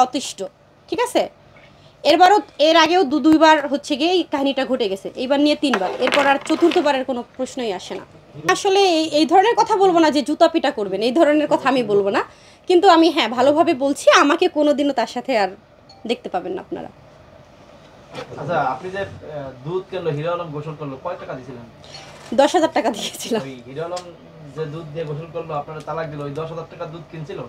অতিষ্ঠ, ঠিক আছে? এর আগেও দুইবার হচ্ছে গিয়ে এই কাহিনীটা ঘটে গেছে, এইবার নিয়ে 3বার, এরপর আর চতুর্থবারের কোনো প্রশ্নই আসে না। আসলে এই ধরনের কথা বলবো না যে জুতা পিটা করবেন, এই ধরনের কথা আমি বলবো না, কিন্তু আমি হ্যাঁ ভালোভাবে বলছি, আমাকে কোনোদিনও তার সাথে আর দেখতে পাবেন না আপনারা। আচ্ছা, আপনি যে দুধ কিনলো, হিরো আলম গোসল করলো, কয় টাকা দিয়েছিলেন? 10,000 টাকা দিয়েছিলাম। ওই হিরো আলম যে দুধ দিয়ে গোসল করলো, আপনারা তালাক দিল, ওই 10,000 টাকা দুধ কিনছিল?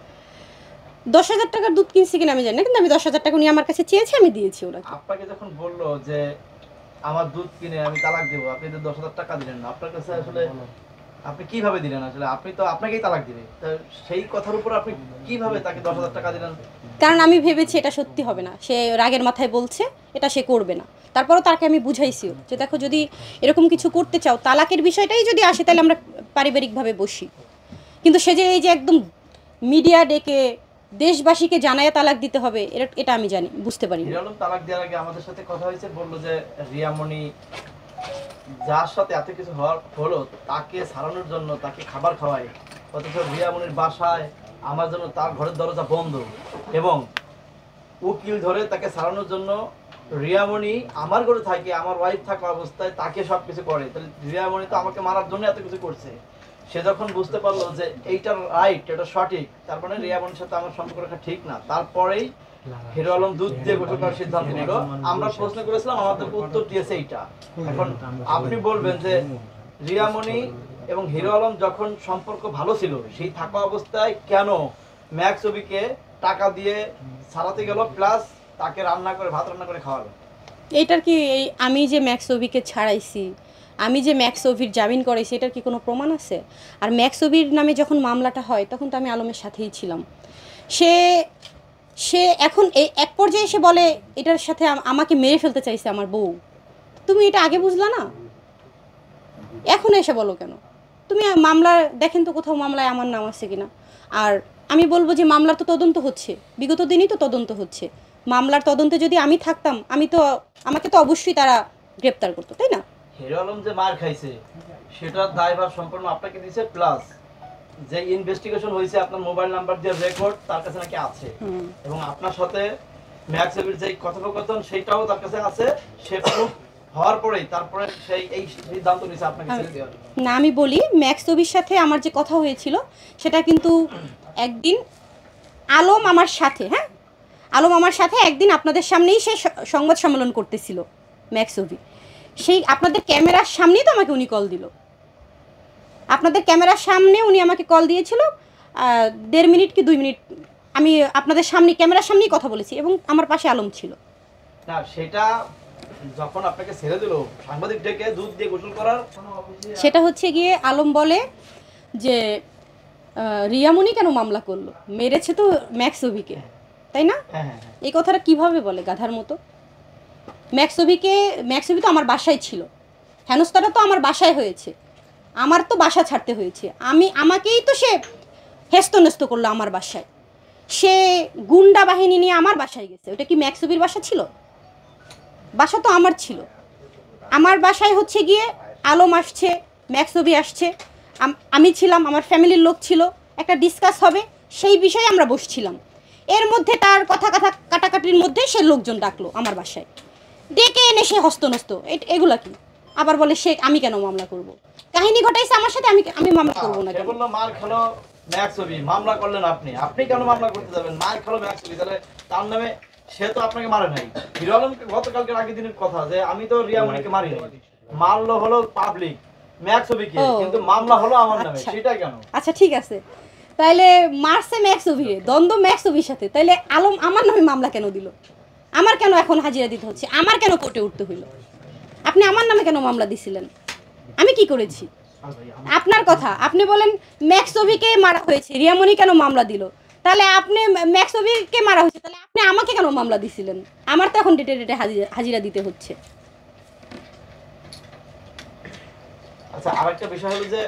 10,000 টাকার দুধ কিনছি কিনা আমি জানি না, কিন্তু আমি 10,000 টাকা উনি আমার কাছে চেয়েছে, আমি দিয়েছি ওনাকে। আপনাকে যখন বললো যে আমার দুধ কিনে আমি তালাক দেবো, আপনি তো 10,000 টাকা দিলেন না, আপনার কাছে আসলে আপনি কিভাবে দিলেন? আসলে আপনি তো আপনাকেই তালাক দিবে, তো সেই কথার উপর আপনি কিভাবে তাকে 10,000 টাকা দিলেন? কারণ আমি ভেবেছি এটা সত্যি হবে না, সে রাগের মাথায় বলছে, এটা সে করবে না। তারপরও তাকে আমি বুঝাইছিও যে দেখো, যদি এরকম কিছু করতে চাও, তালাকের বিষয়টাই যদি আসে, তাহলে আমরা পারিবারিকভাবে বসি। কিন্তু সে যে এই যে একদম মিডিয়া ডেকে দেশবাসীকে জানায় তালাক দিতে হবে, এটা আমি জানি, বুঝতে পারি। হিরো আলম তালাক দেওয়ার আগে আমাদের সাথে কথা হয়েছে, বললো যে রিয়ামণি যার সাথে এত কিছু হলো তাকে সারানোর জন্য তাকে খাবার খাওয়ায়, অথচ রিয়ামণির বাসায় আমার জন্য তার ঘরের দরজা বন্ধ, এবং উকিল ধরে তাকে সারানোর জন্য রিয়ামণি আমার ঘরে থাকে, আমার ওয়াইফ থাকা অবস্থায় তাকে সবকিছু করে। তাহলে রিয়ামণি তো আমাকে মারার জন্য এত কিছু করছে। সে যখন বুঝতে পারলো যে এইটা রাইট, এটা সঠিক, তার মানে রিয়ামণির সাথে আমার সম্পর্ক রাখা ঠিক না, তারপরেই হিরো আলম দুধ দিয়ে গোসল করার সিদ্ধান্ত নিল। আমরা প্রশ্ন করেছিলাম, আমাদের উত্তর দিয়েছে এইটা। এখন আপনি বলবেন যে রিয়ামণি এবং হিরো আলম যখন সম্পর্ক ভালো ছিল, সেই থাকা অবস্থায় কেন ম্যাক্স ছবিকে টাকা দিয়ে সারাতে গেল, প্লাস তাকে রান্না করে ভাত রান্না করে খাওয়ালো? এইটার কি আমি যে ম্যাক্সোভিকে ছাড়াইছি, আমি যে ম্যাক্সোভির জামিন করাইছি, এটার কি কোনো প্রমাণ আছে? আর ম্যাক্সোভির নামে যখন মামলাটা হয়, তখন তো আমি আলমের সাথেই ছিলাম। সে সে এখন এই এক পর্যায়ে এসে বলে এটার সাথে আমাকে মেরে ফেলতে চাইছে আমার বউ। তুমি এটা আগে বুঝলা না? এখন এসে বলো কেন? তুমি মামলা দেখেন তো, কোথাও মামলায় আমার নাম আছে কিনা। আর আমি বলবো যে মামলার তো তদন্ত হচ্ছে, বিগত দিনই তো তদন্ত হচ্ছে। মামলার তদন্তে যদি আমি থাকতাম, আমাকে তো অবশ্যই তারা গ্রেপ্তার করতো, তাই না? হিরো আলম যে মার খাইছে সেটার দায়ভার সম্পূর্ণ আপনাকে দিয়েছে, প্লাস যে ইনভেস্টিগেশন হয়েছে আপনার মোবাইল নাম্বার দিয়ে রেকর্ড তার কাছে নাকি আছে, এবং আপনার সাথে ম্যাক্স ছবির যে কথোপকথন সেটাও তার কাছে আছে। সে প্রুফ হওয়ার পরেই তারপরে সেই এই সিদ্ধান্ত নিয়েছে আপনাকে ছেড়ে দেওয়ার। না, আমি বলি ম্যাক্স ছবির সাথে আমার যে কথা হয়েছিল, সেটা কিন্তু একদিন আলম আমার সাথে, হ্যাঁ, আলম আমার সাথে একদিন আপনাদের সামনেই সে সংবাদ সম্মেলন করতেছিল ম্যাক্স ছবি। সেই আপনাদের ক্যামেরার সামনেই তো আমাকে উনি কল দিল। আপনাদের ক্যামেরার সামনে উনি আমাকে কল দিয়েছিল, 1.5 মিনিট কি 2 মিনিট আমি আপনাদের সামনে ক্যামেরার সামনেই কথা বলেছি, এবং আমার পাশে আলম ছিল। না, সেটা যখন আপনাকে ছেড়ে দিল সাংবাদিক ডেকে দুধ দিয়ে গোসল করার, সেটা হচ্ছে গিয়ে আলম বলে যে রিয়ামণি কেন মামলা করলো, মেরেছে তো ম্যাক্স ছবিকে, তাই না? এই কথাটা কিভাবে বলে গাধার মতো? ম্যাক্স ছবি তো আমার বাসায় ছিল, হেনস্থাটা তো আমার বাসায় হয়েছে, আমার তো বাসা ছাড়তে হয়েছে, আমাকেই তো সে হেস্তনেস্ত করলো আমার বাসায়। সে গুন্ডা বাহিনী নিয়ে আমার বাসায় গেছে। ওটা কি ম্যাক্স ছবির বাসা ছিল? বাসা তো আমার ছিল। আমার বাসায় হচ্ছে গিয়ে আলম আসছে, ম্যাক্স ছবি আসছে, আমি ছিলাম, আমার ফ্যামিলির লোক ছিল, একটা ডিসকাস হবে সেই বিষয়ে আমরা বসছিলাম। এর মধ্যে তার কথা কাটাকাটির মধ্যে সে লোকজন ডাকলো আমার বাসায়, ডেকে এনে সে হস্তনস্ত। এগুলা কি? আবার বলে সে আমি কেন মামলা করব? কাহিনী ঘটাইছে আমার সাথে, আমি মামলা করবো না সে কেন? বললো মার খেলো ম্যাক্স ছবি, মামলা করলেন আপনি, আপনি কেন মামলা করতে যাবেন? মার খেলো ম্যাক্স ছবি, তাহলে তার নামে সে তো আপনাকে মারে নাই। হিরো আলমকে গতকালকের আগের দিনের কথা যে আমি তো রিয়ামণিকে মারি নাই, মারলো হলো পাবলিক ম্যাক্স ছবিকে, কিন্তু মামলা হলো আমার নামে, সেটা কেন? আচ্ছা ঠিক আছে, তাইলে মারছে ম্যাক্স ছবিরে, দ্বন্দ্ব ম্যাক্স ছবির সাথে, তাইলে আলম আমার নামে মামলা কেন দিল? আমার কেন এখন হাজিরা দিতে হচ্ছে? আমার কেন কোর্টে উঠতে হইল? আপনি আমার নামে কেন মামলা দিছিলেন? আমি কি করেছি? আপনার কথা, আপনি বলেন ম্যাক্স ছবিকে মারা হয়েছে, রিয়ামণি কেন মামলা দিল? তাহলে আপনি ম্যাক্স ছবিকে মারা হয়েছে, তাহলে আপনি আমাকে কেন মামলা দিছিলেন? আমার তো এখন ডেটে হাজিরা দিতে হচ্ছে। আচ্ছা, আরেকটা বিষয় হলো যে